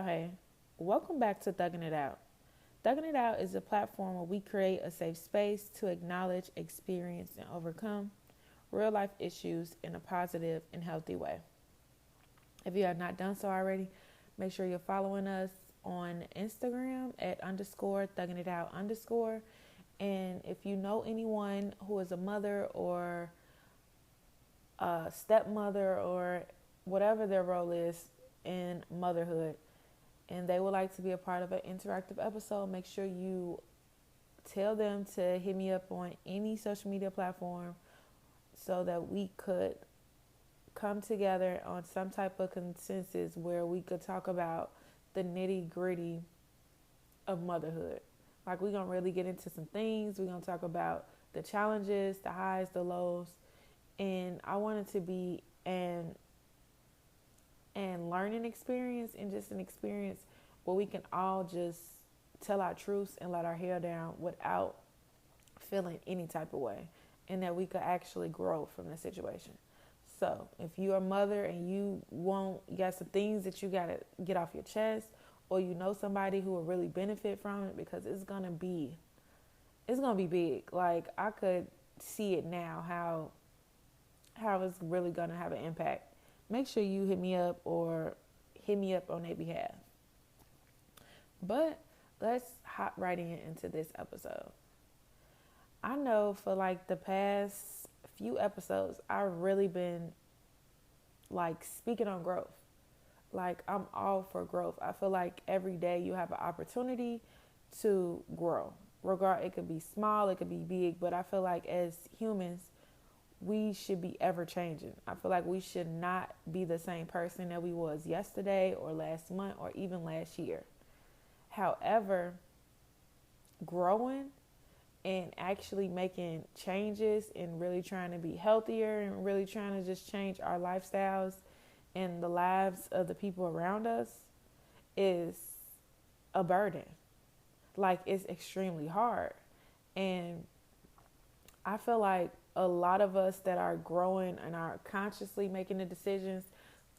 y'all, hey. Welcome back to Thugging It Out. Thugging It Out is a platform where we create a safe space to acknowledge, experience, and overcome real life issues in a positive and healthy way. If you have not done so already, make sure you're following us on Instagram at underscore thugging it out underscore. And if you know anyone who is a mother or a stepmother or whatever their role is in motherhood, and they would like to be a part of an interactive episode, make sure you tell them to hit me up on any social media platform so that we could come together on some type of consensus where we could talk about the nitty gritty of motherhood. Like, we're going to really get into some things. We're going to talk about the challenges, the highs, the lows. And I want it to be an learning experience and just an experience where we can all just tell our truths and let our hair down without feeling any type of way, and that we could actually grow from the situation. So if you're a mother and you got some things that you got to get off your chest, or you know somebody who will really benefit from it, because it's going to be big. Like, I could see it now, how it's really going to have an impact. Make sure you hit me up or hit me up on their behalf. But let's hop right into this episode. I know for like the past few episodes, I've really been like speaking on growth. Like, I'm all for growth. I feel like every day you have an opportunity to grow. It could be small, it could be big, but I feel like as humans, we should be ever changing. I feel like we should not be the same person that we was yesterday or last month or even last year. However, growing and actually making changes and really trying to be healthier and really trying to just change our lifestyles and the lives of the people around us is a burden. Like, it's extremely hard. And I feel like a lot of us that are growing and are consciously making the decisions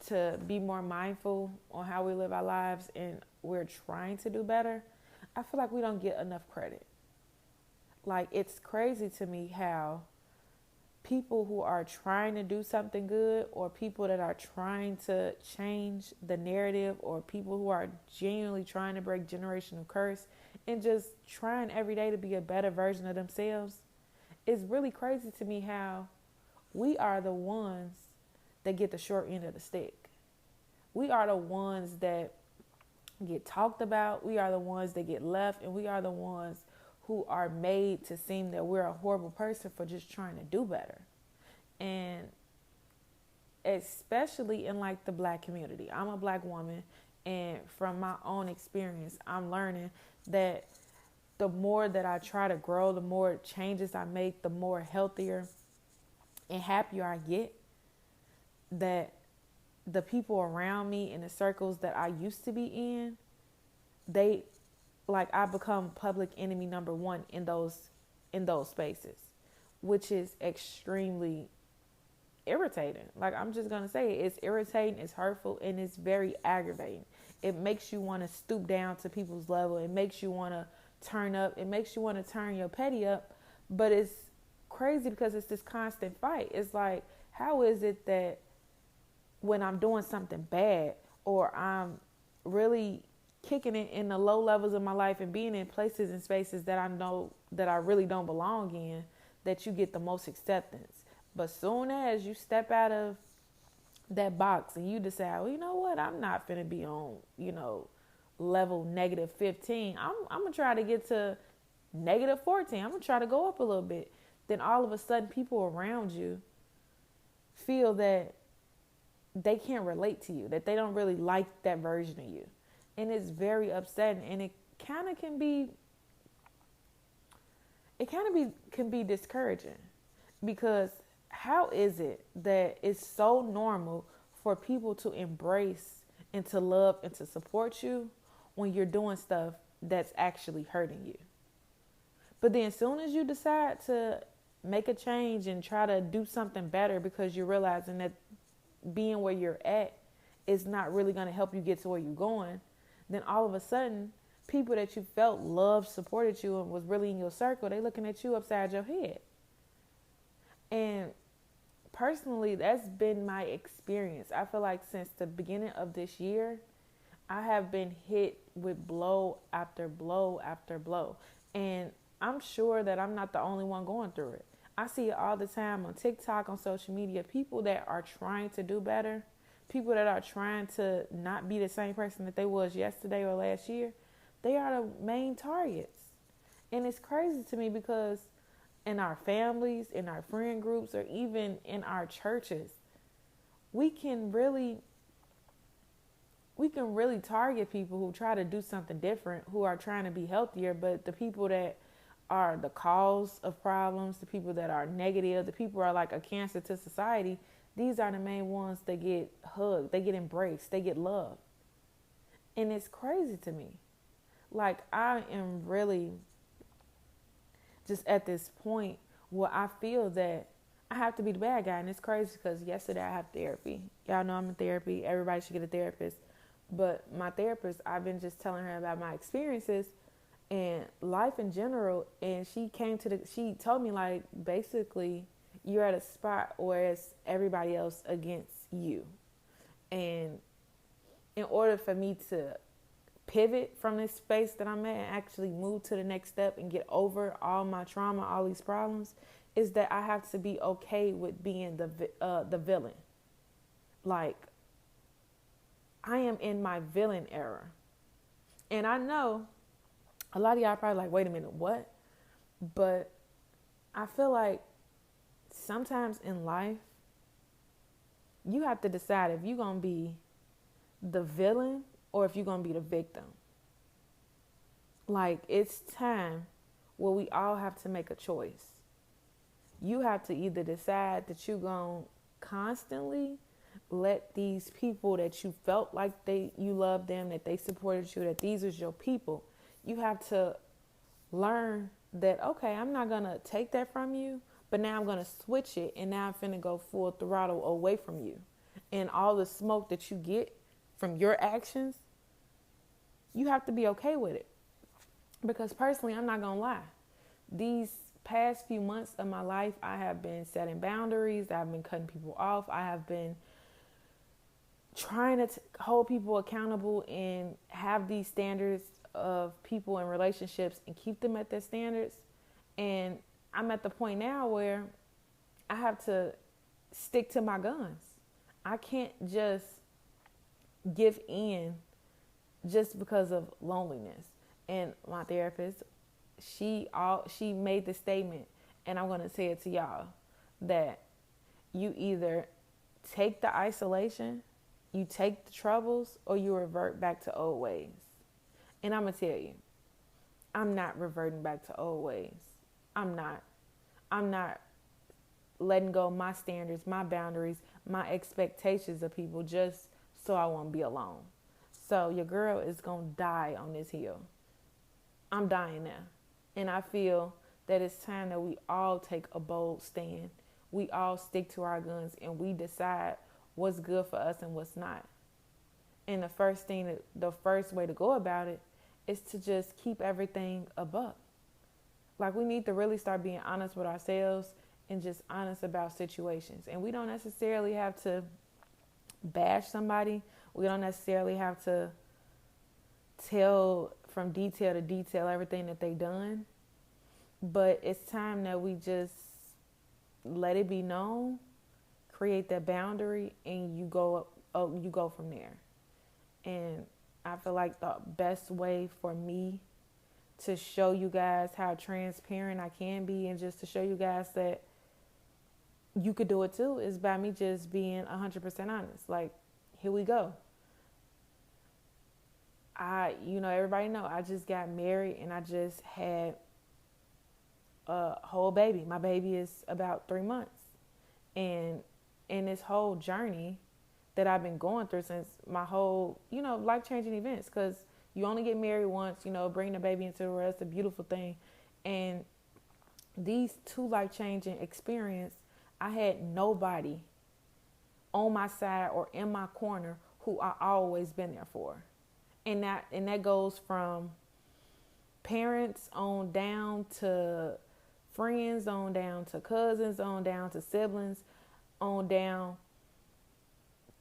to be more mindful on how we live our lives, and we're trying to do better, I feel like we don't get enough credit. Like, it's crazy to me how people who are trying to do something good, or people that are trying to change the narrative, or people who are genuinely trying to break generational curse and just trying every day to be a better version of themselves, it's really crazy to me how we are the ones that get the short end of the stick. We are the ones that get talked about. We are the ones that get left, and we are the ones who are made to seem that we're a horrible person for just trying to do better. And especially in like the Black community. I'm a Black woman, and from my own experience, I'm learning that the more that I try to grow, the more changes I make, the more healthier and happier I get. That the people around me in the circles that I used to be in, I become public enemy number one in those spaces, which is extremely irritating. Like, I'm just gonna say it's irritating, it's hurtful, and it's very aggravating. It makes you want to stoop down to people's level. It makes you want to turn up. It makes you want to turn your petty up. But it's crazy because it's this constant fight. It's like, how is it that when I'm doing something bad, or I'm really kicking it in the low levels of my life and being in places and spaces that I know that I really don't belong in, that you get the most acceptance? But soon as you step out of that box and you decide, well, you know what, I'm not finna be on, level -15. I'm gonna try to get to -14. I'm gonna try to go up a little bit. Then all of a sudden, people around you feel that they can't relate to you, that they don't really like that version of you. And it's very upsetting, and it kind of can be discouraging, because how is it that it's so normal for people to embrace and to love and to support you when you're doing stuff that's actually hurting you? But then as soon as you decide to make a change and try to do something better, because you're realizing that being where you're at is not really going to help you get to where you're going, Then all of a sudden, people that you felt loved, supported you, and was really in your circle, they looking at you upside your head. And personally, that's been my experience. I feel like since the beginning of this year, I have been hit with blow after blow after blow. And I'm sure that I'm not the only one going through it. I see it all the time on TikTok, on social media, people that are trying to do better, people that are trying to not be the same person that they was yesterday or last year. They are the main targets. And it's crazy to me because in our families, in our friend groups, or even in our churches, we can really target people who try to do something different, who are trying to be healthier. But the people that are the cause of problems, the people that are negative, the people who are like a cancer to society, these are the main ones that get hugged, they get embraced, they get loved. And it's crazy to me. Like, I am really just at this point where I feel that I have to be the bad guy. And it's crazy because yesterday I have therapy. Y'all know I'm in therapy. Everybody should get a therapist. But my therapist, I've been just telling her about my experiences and life in general. And she told me, like, basically, you're at a spot where it's everybody else against you. And in order for me to pivot from this space that I'm at and actually move to the next step and get over all my trauma, all these problems, is that I have to be okay with being the villain. Like, I am in my villain era. And I know a lot of y'all probably like, wait a minute, what? But I feel like sometimes in life, you have to decide if you're going to be the villain or if you're going to be the victim. Like, it's time where we all have to make a choice. You have to either decide that you're going to constantly let these people that you felt like you loved them, that they supported you, that these was your people. You have to learn that, okay, I'm not going to take that from you, but now I'm going to switch it, and now I'm finna go full throttle away from you. And all the smoke that you get from your actions, you have to be okay with it. Because personally, I'm not going to lie. These past few months of my life, I have been setting boundaries. I've been cutting people off. I have been trying to hold people accountable and have these standards of people and relationships and keep them at their standards. And I'm at the point now where I have to stick to my guns. I can't just give in just because of loneliness. And my therapist, she made the statement, and I'm going to say it to y'all, that you either take the isolation, you take the troubles, or you revert back to old ways. And I'm going to tell you, I'm not reverting back to old ways. I'm not letting go of my standards, my boundaries, my expectations of people just so I won't be alone. So your girl is going to die on this hill. I'm dying now. And I feel that it's time that we all take a bold stand. We all stick to our guns and we decide what's good for us and what's not. And the first way to go about it is to just keep everything a buck. Like, we need to really start being honest with ourselves and just honest about situations. And we don't necessarily have to bash somebody. We don't necessarily have to tell from detail to detail everything that they done. But it's time that we just let it be known, create that boundary, and you go from there. And I feel like the best way for me to show you guys how transparent I can be, and just to show you guys that you could do it too, is by me just being 100% honest. Like, here we go. Everybody know I just got married and I just had a whole baby. My baby is about 3 months. And in this whole journey that I've been going through since my whole, life-changing events, because you only get married once, bringing a baby into the world, it's a beautiful thing. And these two life-changing experiences, I had nobody on my side or in my corner who I always been there for. And that goes from parents on down to friends, on down to cousins, on down to siblings, on down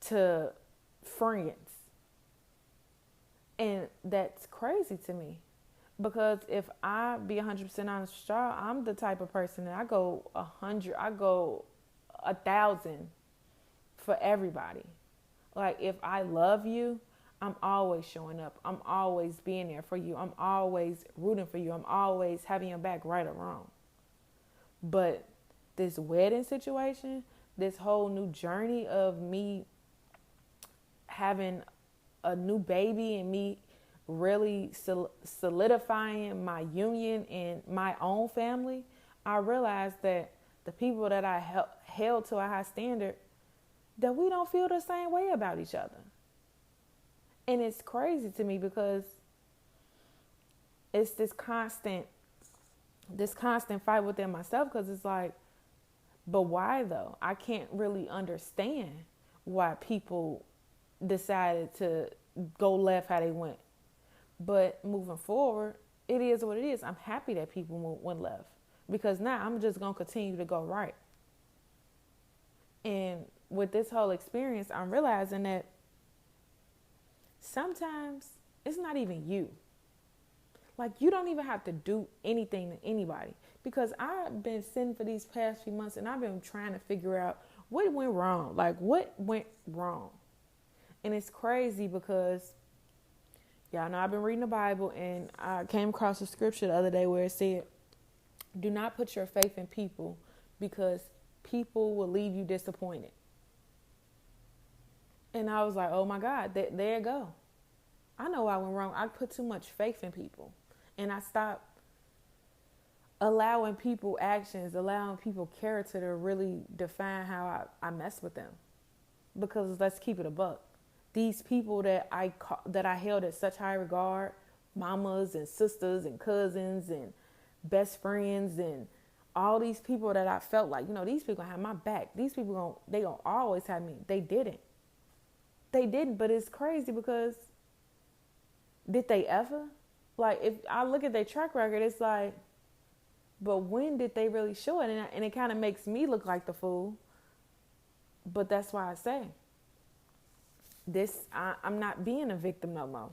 to friends. And that's crazy to me. Because if I be 100% honest with y'all, I'm the type of person that I go 100, I go 1,000 for everybody. Like, if I love you, I'm always showing up. I'm always being there for you. I'm always rooting for you. I'm always having your back, right or wrong. But this wedding situation, this whole new journey of me having a new baby and me really solidifying my union in my own family, I realized that the people that I held to a high standard, that we don't feel the same way about each other. And it's crazy to me because it's this constant fight within myself, because it's like, but why though? I can't really understand why people decided to go left how they went. But moving forward, it is what it is. I'm happy that people went left, because now I'm just going to continue to go right. And with this whole experience, I'm realizing that sometimes it's not even you. Like, you don't even have to do anything to anybody, because I've been sitting for these past few months and I've been trying to figure out what went wrong. Like, what went wrong? And it's crazy because y'all know I've been reading the Bible, and I came across a scripture the other day where it said, do not put your faith in people, because people will leave you disappointed. And I was like, oh my God, there you go. I know I went wrong. I put too much faith in people. And I stopped allowing people actions, allowing people character to really define how I mess with them. Because let's keep it a buck. These people that I held at such high regard, mamas and sisters and cousins and best friends and all these people that I felt like, these people have my back. These people they gonna always have me. They didn't. But it's crazy because did they ever? Like, if I look at their track record, it's like, but when did they really show it? And it kind of makes me look like the fool. But that's why I say, I'm not being a victim no more.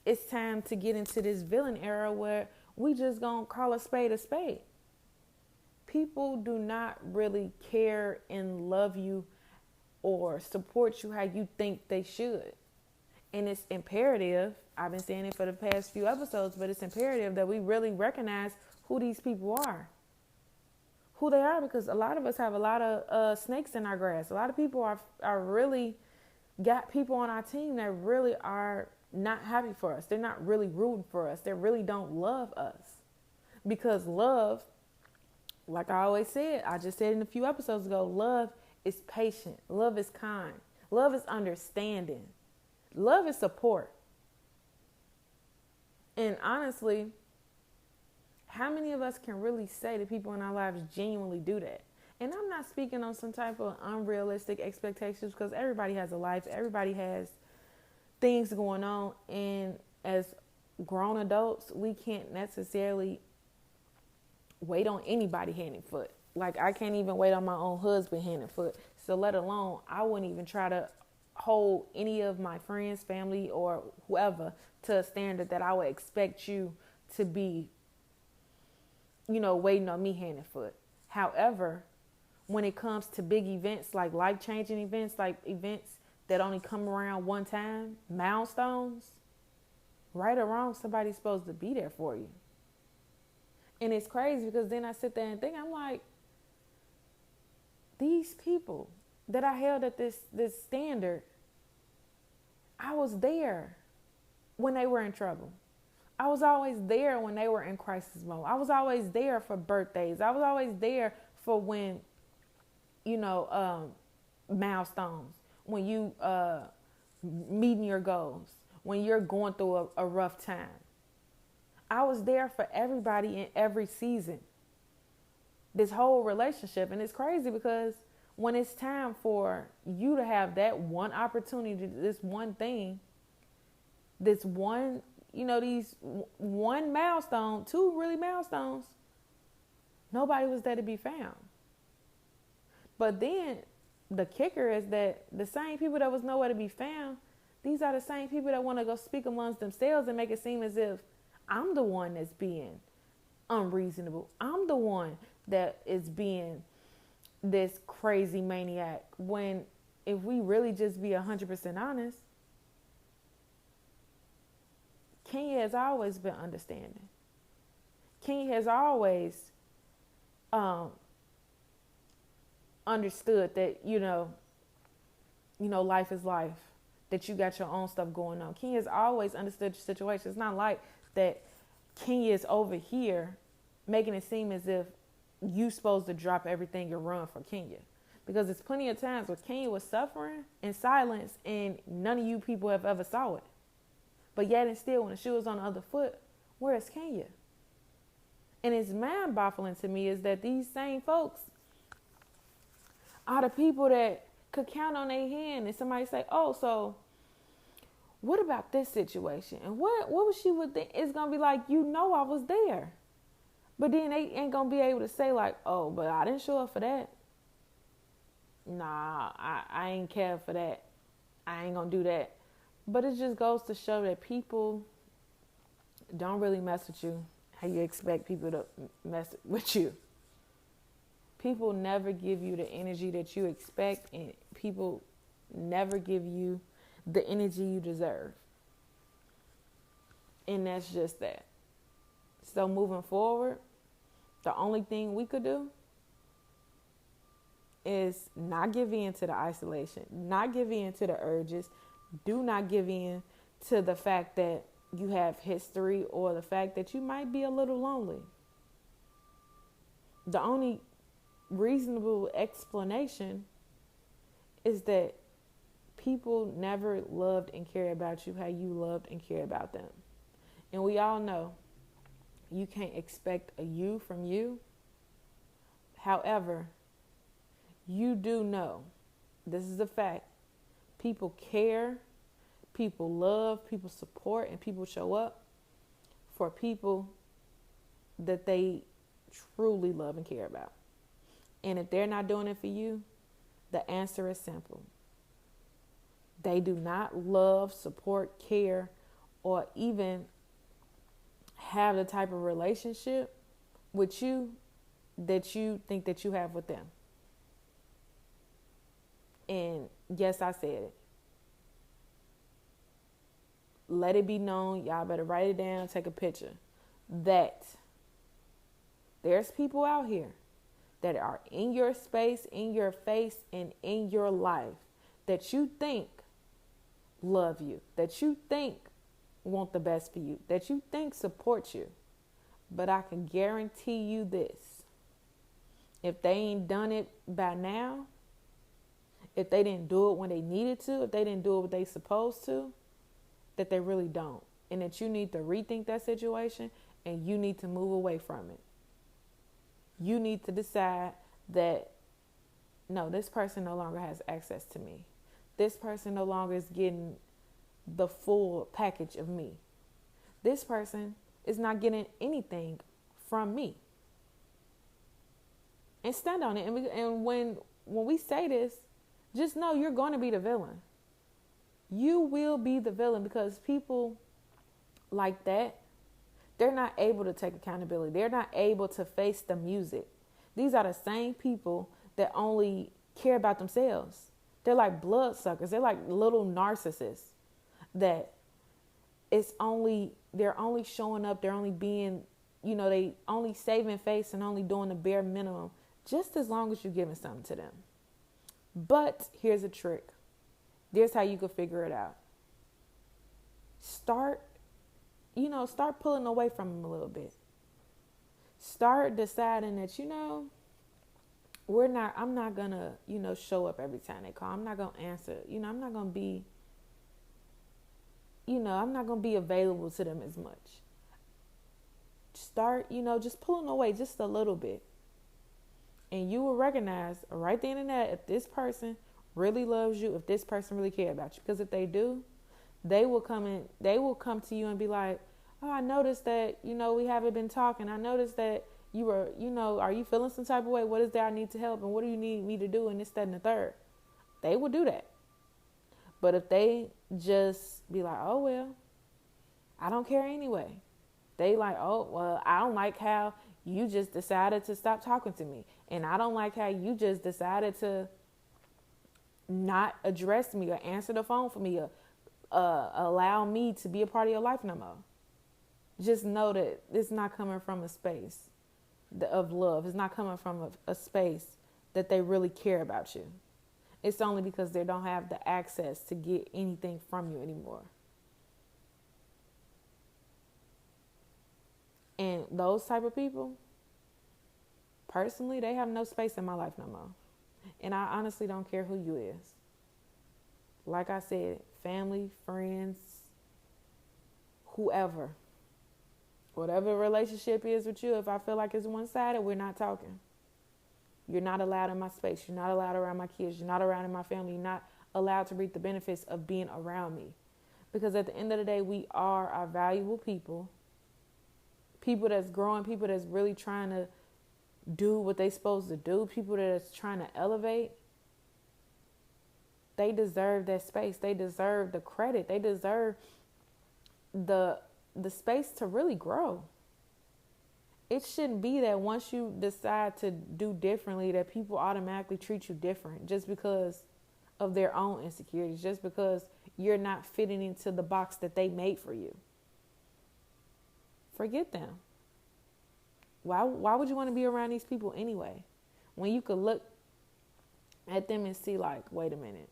It's time to get into this villain era where we just gonna call a spade a spade. People do not really care and love you or support you how you think they should. And it's imperative, I've been saying it for the past few episodes, but it's imperative that we really recognize who these people are. Who they are, because a lot of us have a lot of snakes in our grass. A lot of people are really got people on our team that really are not happy for us. They're not really rooting for us. They really don't love us. Because love, like I always said, I just said in a few episodes ago, love is patient. Love is kind. Love is understanding. Love is support. And honestly, how many of us can really say that people in our lives genuinely do that? And I'm not speaking on some type of unrealistic expectations, because everybody has a life. Everybody has things going on. And as grown adults, we can't necessarily wait on anybody hand and foot. Like, I can't even wait on my own husband hand and foot. So let alone, I wouldn't even try to hold any of my friends, family, or whoever to a standard that I would expect you to be, waiting on me hand and foot. However, when it comes to big events, like life-changing events, like events that only come around one time, milestones, right or wrong, somebody's supposed to be there for you. And it's crazy because then I sit there and think, I'm like, these people that I held at this standard, I was there when they were in trouble. I was always there when they were in crisis mode. I was always there for birthdays. I was always there for when, milestones, when you meeting your goals, when you're going through a rough time. I was there for everybody in every season. This whole relationship. And it's crazy because when it's time for you to have that one opportunity, this one thing, this one, these one milestone, two really milestones, nobody was there to be found. But then the kicker is that the same people that was nowhere to be found, these are the same people that want to go speak amongst themselves and make it seem as if I'm the one that's being unreasonable. I'm the one that is being this crazy maniac. When if we really just be 100% honest, Kenya has always been understanding. Kenya has always understood that, life is life, that you got your own stuff going on. Kenya's always understood your situation. It's not like that Kenya is over here making it seem as if you supposed to drop everything and run for Kenya. Because there's plenty of times where Kenya was suffering in silence and none of you people have ever saw it. But yet and still, when the shoe was on the other foot, where is Kenya? And it's mind-boggling to me is that these same folks are the people that could count on their hand and somebody say, oh, so what about this situation? And what was she would think? It's going to be like, I was there. But then they ain't going to be able to say like, oh, but I didn't show up for that. Nah, I ain't care for that. I ain't going to do that. But it just goes to show that people don't really mess with you how you expect people to mess with you. People never give you the energy that you expect, and people never give you the energy you deserve. And that's just that. So moving forward, the only thing we could do is not give in to the isolation, not give in to the urges. Do not give in to the fact that you have history or the fact that you might be a little lonely. The only reasonable explanation is that people never loved and cared about you how you loved and cared about them. And we all know you can't expect a you from you. However, you do know, this is a fact, people care, people love, people support, and people show up for people that they truly love and care about. And if they're not doing it for you, the answer is simple. They do not love, support, care, or even have the type of relationship with you that you think that you have with them. And yes, I said it. Let it be known, y'all better write it down, take a picture, that there's people out here that are in your space, in your face, and in your life that you think love you, that you think want the best for you, that you think support you. But I can guarantee you this. If they ain't done it by now, if they didn't do it when they needed to, if they didn't do it what they supposed to, that they really don't. And that you need to rethink that situation and you need to move away from it. You need to decide that, no, this person no longer has access to me. This person no longer is getting the full package of me. This person is not getting anything from me. And stand on it. And when we say this, just know you're going to be the villain. You will be the villain because people like that, they're not able to take accountability. They're not able to face the music. These are the same people that only care about themselves. They're like bloodsuckers. They're like little narcissists that they're only showing up. They're only being, they only saving face and only doing the bare minimum just as long as you're giving something to them. But here's a trick. Here's how you can figure it out. Start pulling away from them a little bit. Start deciding that, I'm not gonna, show up every time they call. I'm not gonna answer. I'm not gonna be, I'm not gonna be available to them as much. Start, just pulling away just a little bit. And you will recognize right then and there if this person really loves you, if this person really cares about you. Because if they do, they will come to you and be like, oh, I noticed that, we haven't been talking. I noticed that you were, are you feeling some type of way? What is there I need to help? And what do you need me to do? And this, that, and the third. They will do that. But if they just be like, oh, well, I don't care anyway. They like, oh, well, I don't like how you just decided to stop talking to me. And I don't like how you just decided to not address me or answer the phone for me or allow me to be a part of your life no more. Just know that it's not coming from a space of love. It's not coming from a space that they really care about you. It's only because they don't have the access to get anything from you anymore. And those type of people, personally, they have no space in my life no more. And I honestly don't care who you is. Like I said, family, friends, whoever. Whatever relationship is with you, if I feel like it's one-sided, we're not talking. You're not allowed in my space. You're not allowed around my kids. You're not around in my family. You're not allowed to reap the benefits of being around me. Because at the end of the day, we are valuable people. People that's growing, people that's really trying to do what they're supposed to do, people that's trying to elevate. They deserve that space. They deserve the credit. They deserve the space to really grow. It shouldn't be that once you decide to do differently that people automatically treat you different just because of their own insecurities, just because you're not fitting into the box that they made for you. Forget them. Why would you want to be around these people anyway? When you could look at them and see like, wait a minute,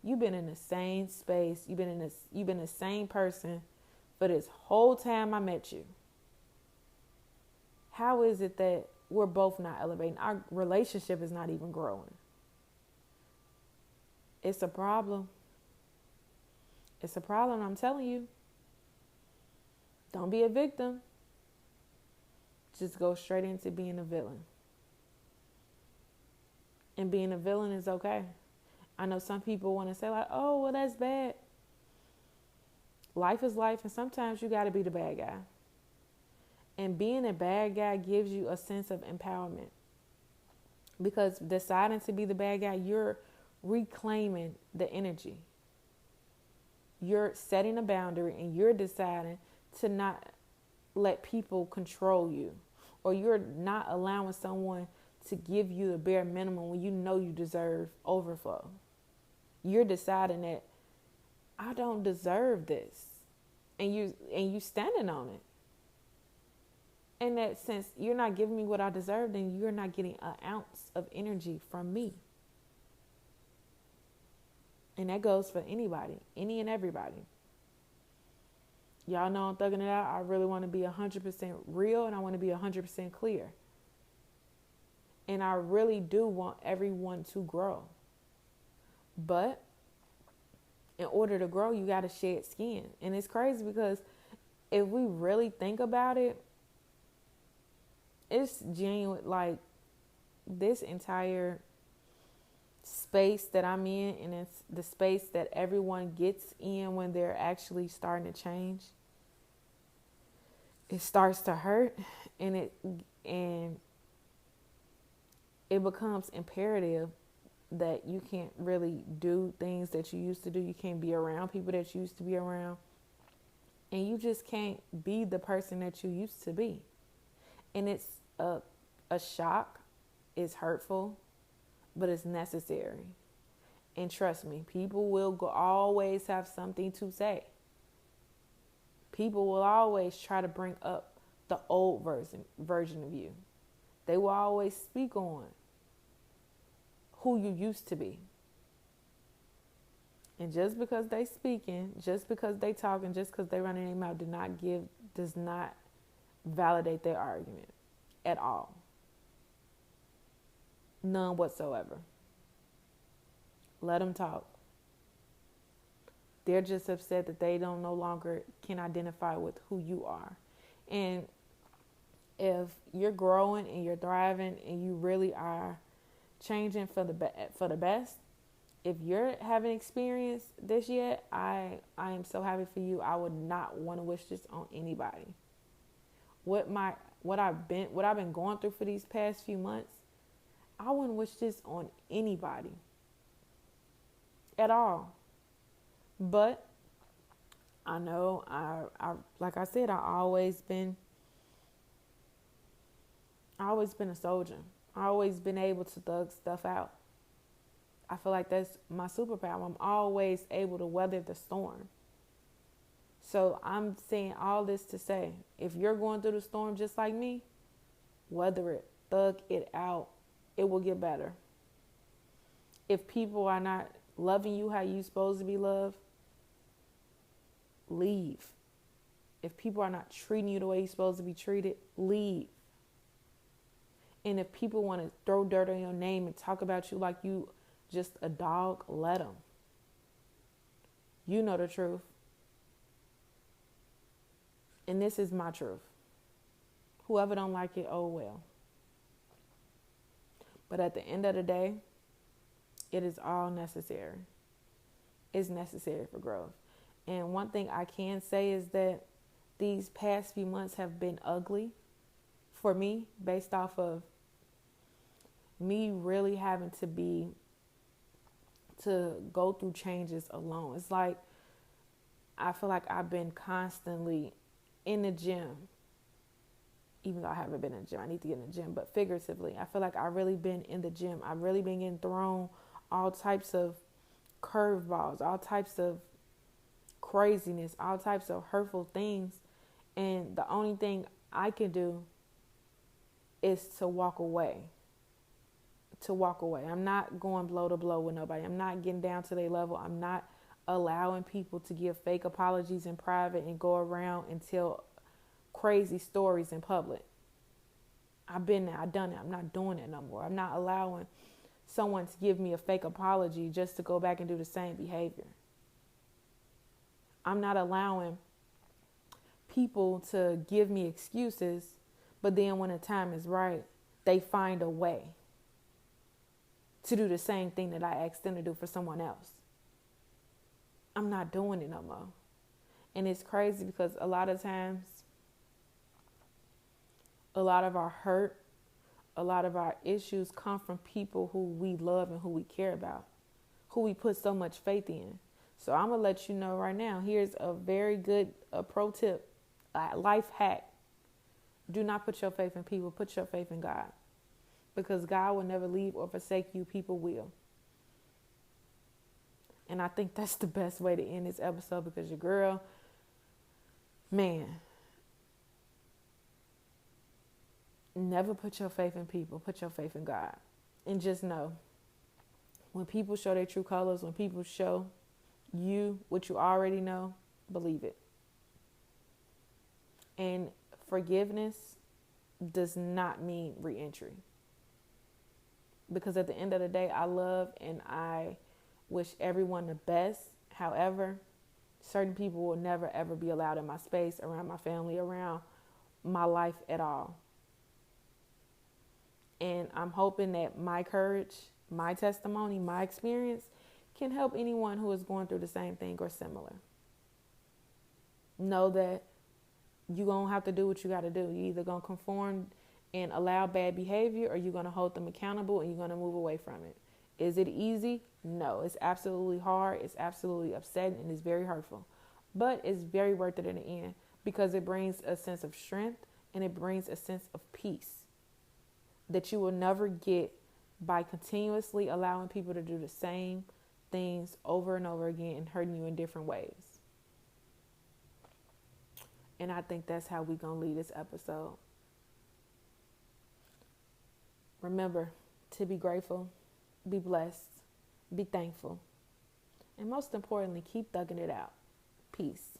you've been in the same space, you've been the same person for this whole time I met you. How is it that we're both not elevating? Our relationship is not even growing. It's a problem. It's a problem, I'm telling you. Don't be a victim. Just go straight into being a villain. And being a villain is okay. I know some people want to say like, oh, well, that's bad. Life is life, and sometimes you got to be the bad guy. And being a bad guy gives you a sense of empowerment. Because deciding to be the bad guy, you're reclaiming the energy. You're setting a boundary and you're deciding to not let people control you. Or you're not allowing someone to give you the bare minimum when you know you deserve overflow. You're deciding that I don't deserve this. And you standing on it. And that since you're not giving me what I deserve, then you're not getting an ounce of energy from me. And that goes for anybody, any and everybody. Y'all know I'm thugging it out. I really want to be 100% real and I want to be 100% clear. And I really do want everyone to grow. But in order to grow, you got to shed skin. And it's crazy because if we really think about it, it's genuine. Like this entire space that I'm in, and it's the space that everyone gets in when they're actually starting to change. It starts to hurt, and it becomes imperative that you can't really do things that you used to do. You can't be around people that you used to be around, and you just can't be the person that you used to be. And it's a shock. It's hurtful, but it's necessary. And trust me, people will always have something to say. People will always try to bring up the old version of you. They will always speak on who you used to be. And just because they speaking, just because they talking, just because they running their mouth does not validate their argument at all. None whatsoever. Let them talk. They're just upset that they don't no longer can identify with who you are. And if you're growing and you're thriving and you really are changing for the best, If you're having experienced this yet, I am so happy for you. I would not want to wish this on anybody. What my what I've been going through for these past few months, I wouldn't wish this on anybody at all. But I know I like I said, I always been a soldier. I always been able to thug stuff out. I feel like that's my superpower. I'm always able to weather the storm. So I'm saying all this to say, if you're going through the storm just like me, weather it, thug it out. It will get better. If people are not loving you how you supposed to be loved, leave. If people are not treating you the way you're supposed to be treated, leave. And if people want to throw dirt on your name and talk about you like you just a dog, let them. You know the truth. And this is my truth. Whoever don't like it, oh well. But at the end of the day, it is all necessary. It's necessary for growth. And one thing I can say is that these past few months have been ugly for me, based off of me really having to go through changes alone. It's like I feel like I've been constantly in the gym, even though I haven't been in the gym. I need to get in the gym, but figuratively, I feel like I've really been in the gym. I've really been getting thrown all types of curveballs, all types of craziness, all types of hurtful things. And the only thing I can do is to walk away. I'm not going blow to blow with nobody. I'm not getting down to their level. I'm not allowing people to give fake apologies in private and go around and tell crazy stories in public. I've been there. I've done it. I'm not doing it no more. I'm not allowing someone to give me a fake apology just to go back and do the same behavior. I'm not allowing people to give me excuses, but then when the time is right, they find a way to do the same thing that I asked them to do for someone else. I'm not doing it no more. And it's crazy because a lot of times, a lot of our hurt, a lot of our issues come from people who we love and who we care about, who we put so much faith in. So I'm going to let you know right now, here's a very good pro tip, life hack. Do not put your faith in people. Put your faith in God. Because God will never leave or forsake you. People will. And I think that's the best way to end this episode, because your girl, man, never put your faith in people. Put your faith in God. And just know, when people show their true colors, when people show you what you already know, believe it. And forgiveness does not mean re-entry. Because at the end of the day, I love and I wish everyone the best. However, certain people will never, ever be allowed in my space, around my family, around my life at all. And I'm hoping that my courage, my testimony, my experience can help anyone who is going through the same thing or similar. Know that you're going to have to do what you got to do. You're either going to conform and allow bad behavior, or you're going to hold them accountable and you're going to move away from it. Is it easy? No, it's absolutely hard. It's absolutely upsetting and it's very hurtful. But it's very worth it in the end, because it brings a sense of strength and it brings a sense of peace that you will never get by continuously allowing people to do the same things over and over again and hurting you in different ways. And I think that's how we're going to leave this episode. Remember to be grateful, be blessed, be thankful, and most importantly, keep thugging it out. Peace.